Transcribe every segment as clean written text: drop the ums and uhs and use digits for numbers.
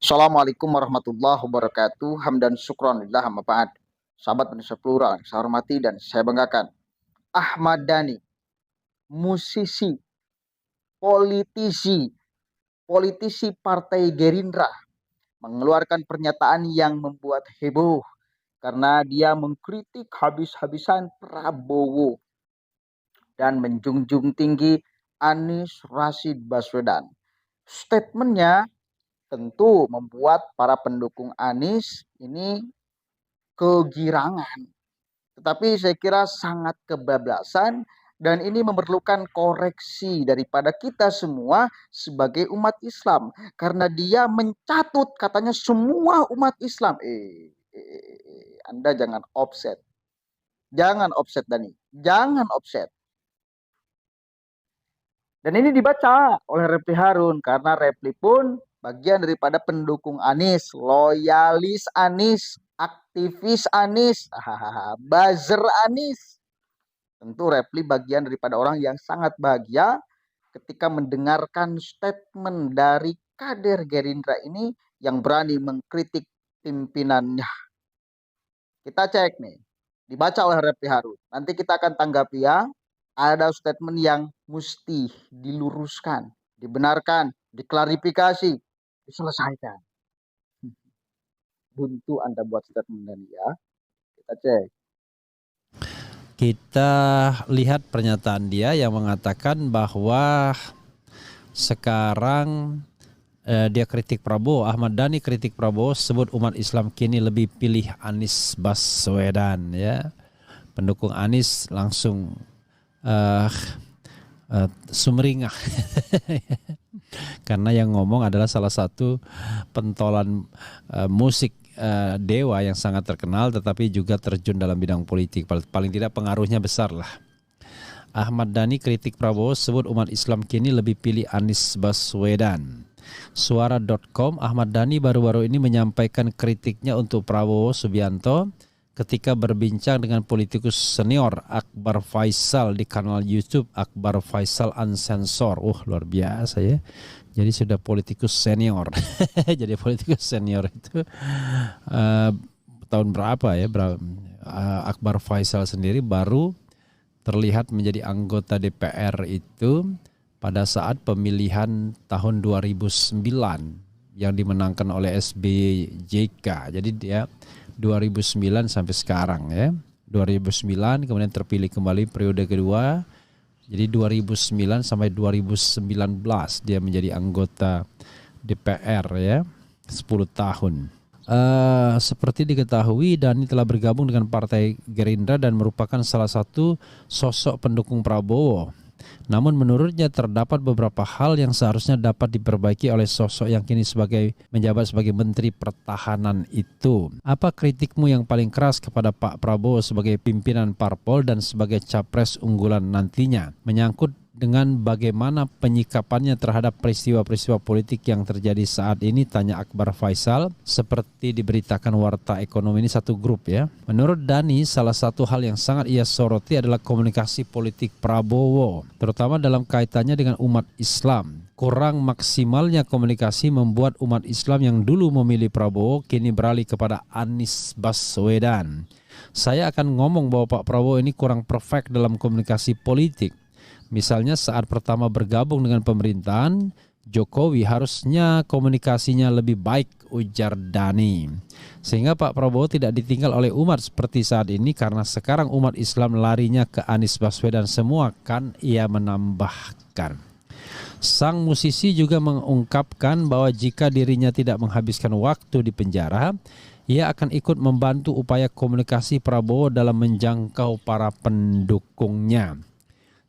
Assalamualaikum warahmatullahi wabarakatuh. Hamdan syukron lillah amma ba'd. Sahabat Indonesia Plural, yang saya hormati dan saya banggakan. Ahmad Dhani, musisi, politisi, politisi Partai Gerindra mengeluarkan pernyataan yang membuat heboh karena dia mengkritik habis-habisan Prabowo dan menjunjung tinggi Anies Rashid Baswedan. Statementnya tentu membuat para pendukung Anies ini kegirangan. Tetapi saya kira sangat kebablasan dan ini memerlukan koreksi daripada kita semua sebagai umat Islam. Karena dia mencatut katanya semua umat Islam. Anda jangan offset. Jangan offset, Dani. Jangan offset. Dan ini dibaca oleh Refli Harun karena Refli pun bagian daripada pendukung Anies, loyalis Anies, aktivis Anies, buzzer Anies. Tentu Refli bagian daripada orang yang sangat bahagia ketika mendengarkan statement dari kader Gerindra ini yang berani mengkritik pimpinannya. Kita cek nih, dibaca oleh Refli Harun. Nanti kita akan tanggapi ya. Ada statement yang mesti diluruskan, dibenarkan, diklarifikasi, diselesaikan. Buntu Anda buat statement dan ya. Kita cek. Kita lihat pernyataan dia yang mengatakan bahwa sekarang dia kritik Prabowo. Ahmad Dhani kritik Prabowo, sebut umat Islam kini lebih pilih Anies Baswedan. Ya, pendukung Anies langsung sumringah karena yang ngomong adalah salah satu pentolan musik dewa yang sangat terkenal tetapi juga terjun dalam bidang politik, paling tidak pengaruhnya besar lah. Ahmad Dhani kritik Prabowo, sebut umat Islam kini lebih pilih Anies Baswedan. Suara.com, Ahmad Dhani baru-baru ini menyampaikan kritiknya untuk Prabowo Subianto ketika berbincang dengan politikus senior Akbar Faisal di kanal YouTube Akbar Faisal Unsensor. Luar biasa ya. Jadi sudah politikus senior. Jadi politikus senior itu tahun berapa ya? Akbar Faisal sendiri baru terlihat menjadi anggota DPR itu pada saat pemilihan tahun 2009 yang dimenangkan oleh SBY-JK. Jadi dia 2009 sampai sekarang ya. 2009 kemudian terpilih kembali periode kedua. Jadi 2009 sampai 2019 dia menjadi anggota DPR ya, 10 tahun. Seperti diketahui, Dhani telah bergabung dengan Partai Gerindra dan merupakan salah satu sosok pendukung Prabowo. Namun menurutnya terdapat beberapa hal yang seharusnya dapat diperbaiki oleh sosok yang kini menjabat sebagai Menteri Pertahanan itu. Apa kritikmu yang paling keras kepada Pak Prabowo sebagai pimpinan parpol dan sebagai capres unggulan nantinya? Menyangkut dengan bagaimana penyikapannya terhadap peristiwa-peristiwa politik yang terjadi saat ini, tanya Akbar Faisal. Seperti diberitakan Warta Ekonomi, ini satu grup ya. Menurut Dhani, salah satu hal yang sangat ia soroti adalah komunikasi politik Prabowo, terutama dalam kaitannya dengan umat Islam. Kurang maksimalnya komunikasi membuat umat Islam yang dulu memilih Prabowo kini beralih kepada Anies Baswedan. Saya akan ngomong bahwa Pak Prabowo ini kurang perfect dalam komunikasi politik. Misalnya saat pertama bergabung dengan pemerintahan Jokowi harusnya komunikasinya lebih baik, ujar Dhani. Sehingga Pak Prabowo tidak ditinggal oleh umat seperti saat ini karena sekarang umat Islam larinya ke Anies Baswedan semua, kan ia menambahkan. Sang musisi juga mengungkapkan bahwa jika dirinya tidak menghabiskan waktu di penjara, ia akan ikut membantu upaya komunikasi Prabowo dalam menjangkau para pendukungnya.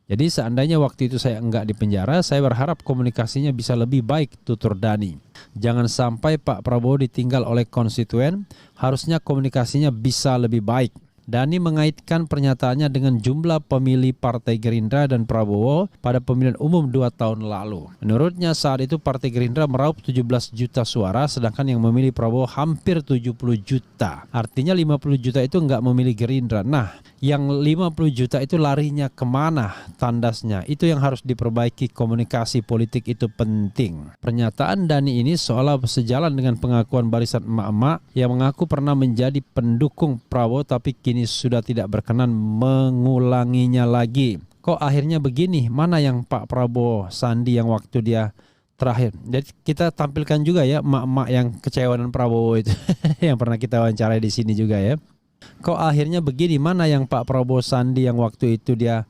Jadi seandainya waktu itu saya enggak di penjara, saya berharap komunikasinya bisa lebih baik, tutur Dhani. Jangan sampai Pak Prabowo ditinggal oleh konstituen, harusnya komunikasinya bisa lebih baik. Dhani mengaitkan pernyataannya dengan jumlah pemilih Partai Gerindra dan Prabowo pada pemilihan umum 2 tahun lalu. Menurutnya saat itu Partai Gerindra meraup 17 juta suara, sedangkan yang memilih Prabowo hampir 70 juta. Artinya 50 juta itu enggak memilih Gerindra. Nah, Yang 50 juta itu larinya kemana tandasnya? Itu yang harus diperbaiki, komunikasi politik itu penting. Pernyataan Dhani ini seolah sejalan dengan pengakuan barisan emak-emak yang mengaku pernah menjadi pendukung Prabowo tapi kini sudah tidak berkenan mengulanginya lagi. Kok akhirnya begini? Mana yang Pak Prabowo Sandi yang waktu dia terakhir? Jadi kita tampilkan juga ya emak-emak yang kecewa dengan Prabowo itu yang pernah kita wawancarai di sini juga ya. Kok akhirnya begini, mana yang Pak Prabowo Sandi yang waktu itu dia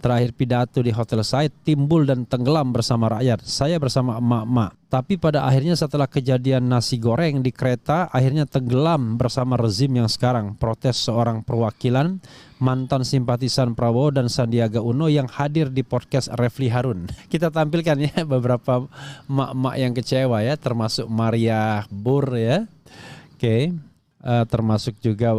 terakhir pidato di Hotel Said timbul dan tenggelam bersama rakyat, saya bersama emak-emak. Tapi pada akhirnya setelah kejadian nasi goreng di kereta, akhirnya tenggelam bersama rezim yang sekarang. Protes seorang perwakilan mantan simpatisan Prabowo dan Sandiaga Uno yang hadir di podcast Refli Harun. Kita tampilkan ya beberapa emak-emak yang kecewa ya, termasuk Maria Bur ya. Oke. Termasuk juga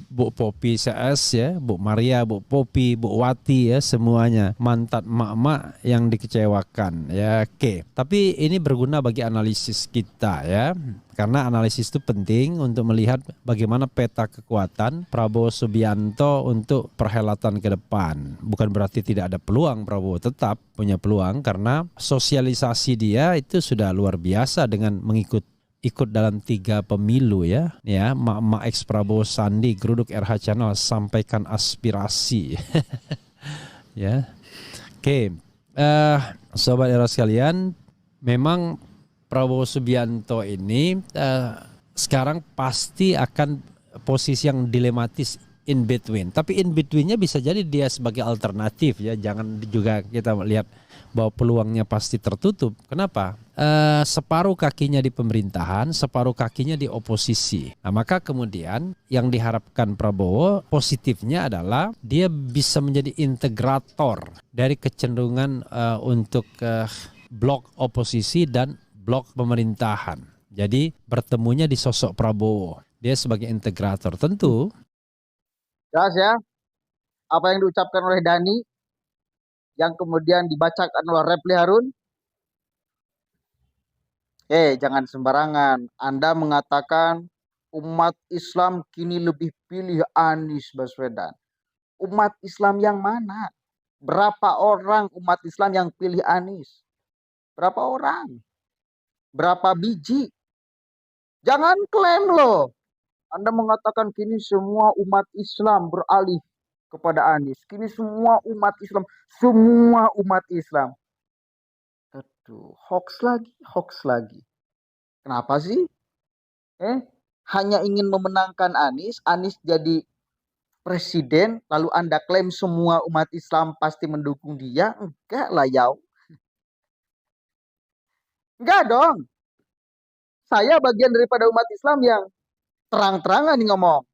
Bu Popi CS ya, Bu Maria, Bu Popi, Bu Wati ya, semuanya mantan emak-emak yang dikecewakan ya. Oke. Tapi ini berguna bagi analisis kita ya. Karena analisis itu penting untuk melihat bagaimana peta kekuatan Prabowo Subianto untuk perhelatan ke depan. Bukan berarti tidak ada peluang, Prabowo tetap punya peluang karena sosialisasi dia itu sudah luar biasa dengan ikut dalam 3 pemilu ya, mak-mak ex Prabowo Sandi, Geruduk RH Channel sampaikan aspirasi. Ya, oke, sobat era sekalian, memang Prabowo Subianto ini sekarang pasti akan posisi yang dilematis in between. Tapi in betweennya bisa jadi dia sebagai alternatif ya, jangan juga kita lihat bahwa peluangnya pasti tertutup. Kenapa? Separuh kakinya di pemerintahan, separuh kakinya di oposisi. Nah, maka kemudian yang diharapkan Prabowo positifnya adalah dia bisa menjadi integrator dari kecenderungan untuk blok oposisi dan blok pemerintahan. Jadi bertemunya di sosok Prabowo. Dia sebagai integrator. Tentu. Jelas ya, apa yang diucapkan oleh Dhani yang kemudian dibacakan oleh Refli Harun. Jangan sembarangan. Anda mengatakan umat Islam kini lebih pilih Anies Baswedan. Umat Islam yang mana? Berapa orang umat Islam yang pilih Anies? Berapa orang? Berapa biji? Jangan klaim loh. Anda mengatakan kini semua umat Islam beralih kepada Anies. Kini semua umat Islam. Aduh, hoax lagi. Kenapa sih? Hanya ingin memenangkan Anies jadi presiden, lalu Anda klaim semua umat Islam pasti mendukung dia? Enggak lah, Yau. Enggak dong. Saya bagian daripada umat Islam yang terang-terangan ngomong.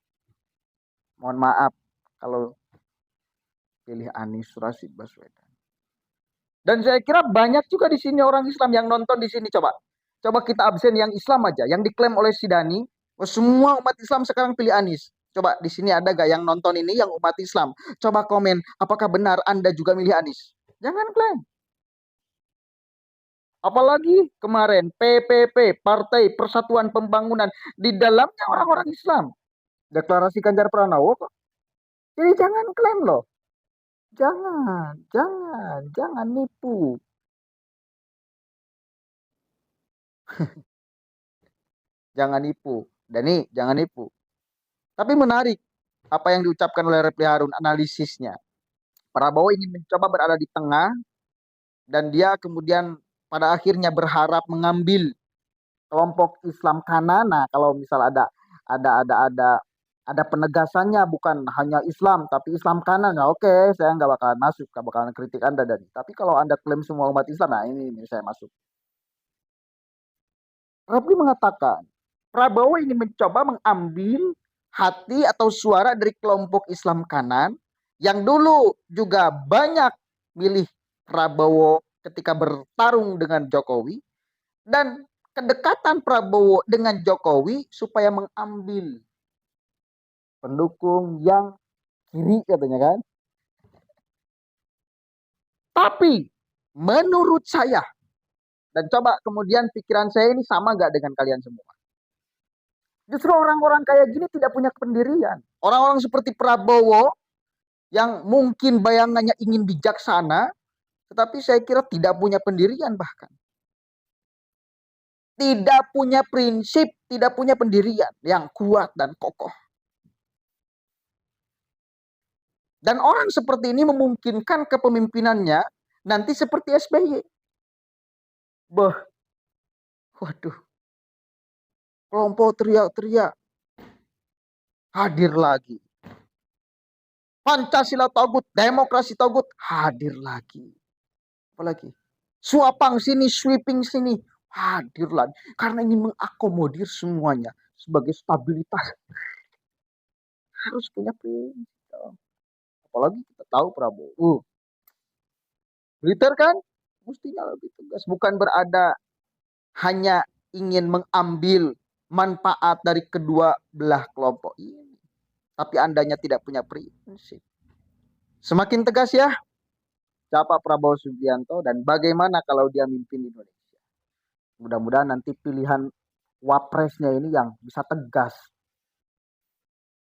Mohon maaf kalau pilih Anies Rashid Baswedan. Dan saya kira banyak juga di sini orang Islam yang nonton di sini. Coba kita absen yang Islam aja, yang diklaim oleh si Dhani. Semua umat Islam sekarang pilih Anies. Coba di sini ada gak yang nonton ini yang umat Islam? Coba komen, apakah benar Anda juga milih Anies? Jangan klaim. Apalagi kemarin PPP, Partai Persatuan Pembangunan, di dalamnya orang-orang Islam. Deklarasi Ganjar Pranowo kok. Jadi jangan klaim loh. Jangan nipu. Jangan nipu. Dhani, jangan nipu. Tapi menarik apa yang diucapkan oleh Refli Harun, analisisnya. Prabowo ingin mencoba berada di tengah dan dia kemudian pada akhirnya berharap mengambil kelompok Islam kanan. Nah, kalau misal ada penegasannya bukan hanya Islam tapi Islam kanan, nah oke, saya nggak bakalan masuk, nggak bakalan kritik Anda Dhani. Tapi kalau Anda klaim semua umat Islam, nah ini saya masuk. Refli mengatakan Prabowo ingin mencoba mengambil hati atau suara dari kelompok Islam kanan yang dulu juga banyak milih Prabowo ketika bertarung dengan Jokowi, dan kedekatan Prabowo dengan Jokowi supaya mengambil pendukung yang kiri katanya kan. Tapi menurut saya, dan coba kemudian pikiran saya ini sama gak dengan kalian semua, justru orang-orang kayak gini tidak punya pendirian. Orang-orang seperti Prabowo yang mungkin bayangannya ingin bijaksana, tetapi saya kira tidak punya pendirian bahkan. Tidak punya prinsip, tidak punya pendirian yang kuat dan kokoh. Dan orang seperti ini memungkinkan kepemimpinannya nanti seperti SBY. Waduh, kelompok teriak-teriak, hadir lagi. Pancasila togut, demokrasi togut, hadir lagi. Apalagi suapang sini, sweeping sini, hadir lagi. Karena ingin mengakomodir semuanya sebagai stabilitas. Harus punya prinsip. Apalagi kita tahu Prabowo. Militer kan mestinya lebih tegas. Bukan berada hanya ingin mengambil manfaat dari kedua belah kelompok ini. Tapi andanya tidak punya prinsip. Semakin tegas ya, siapa Prabowo Subianto dan bagaimana kalau dia mimpin Indonesia. Mudah-mudahan nanti pilihan wapresnya ini yang bisa tegas.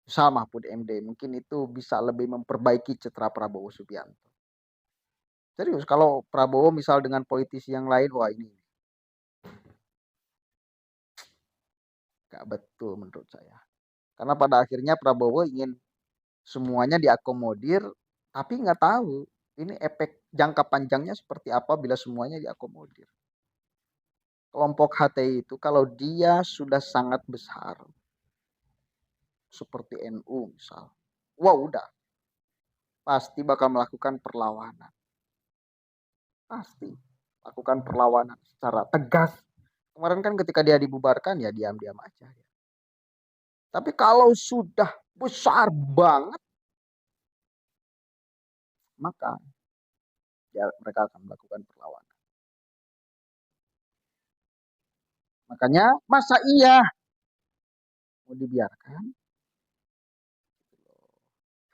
Misal Mahfud MD, mungkin itu bisa lebih memperbaiki citra Prabowo Subianto. Serius, kalau Prabowo misal dengan politisi yang lain, wah ini gak betul menurut saya. Karena pada akhirnya Prabowo ingin semuanya diakomodir, tapi nggak tahu ini efek jangka panjangnya seperti apa bila semuanya diakomodir. Kelompok HTI itu kalau dia sudah sangat besar, seperti NU misal, wah udah, pasti bakal melakukan perlawanan. Pasti lakukan perlawanan secara tegas. Kemarin kan ketika dia dibubarkan ya diam-diam aja. Tapi kalau sudah besar banget, maka ya mereka akan melakukan perlawanan. Makanya masa iya mau dibiarkan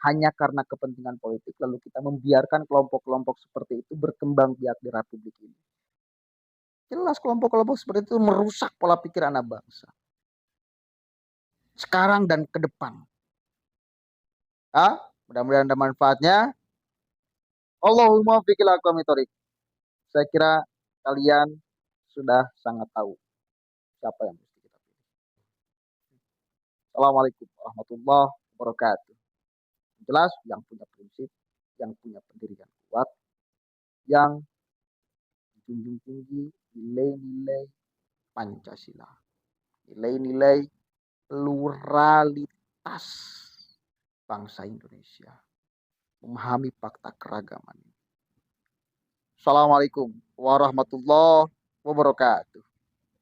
hanya karena kepentingan politik lalu kita membiarkan kelompok-kelompok seperti itu berkembang biak di Republik ini. Jelas kelompok-kelompok seperti itu merusak pola pikir anak bangsa. Sekarang dan ke depan. Mudah-mudahan ada manfaatnya. Allahumma fikil aqwamitorik. Saya kira kalian sudah sangat tahu siapa yang mesti kita pilih. Assalamualaikum warahmatullahi wabarakatuh. Jelas yang punya prinsip, yang punya pendirian kuat, yang junjung tinggi nilai-nilai Pancasila, nilai-nilai pluralitas bangsa Indonesia, memahami fakta keragaman. Assalamualaikum warahmatullahi wabarakatuh.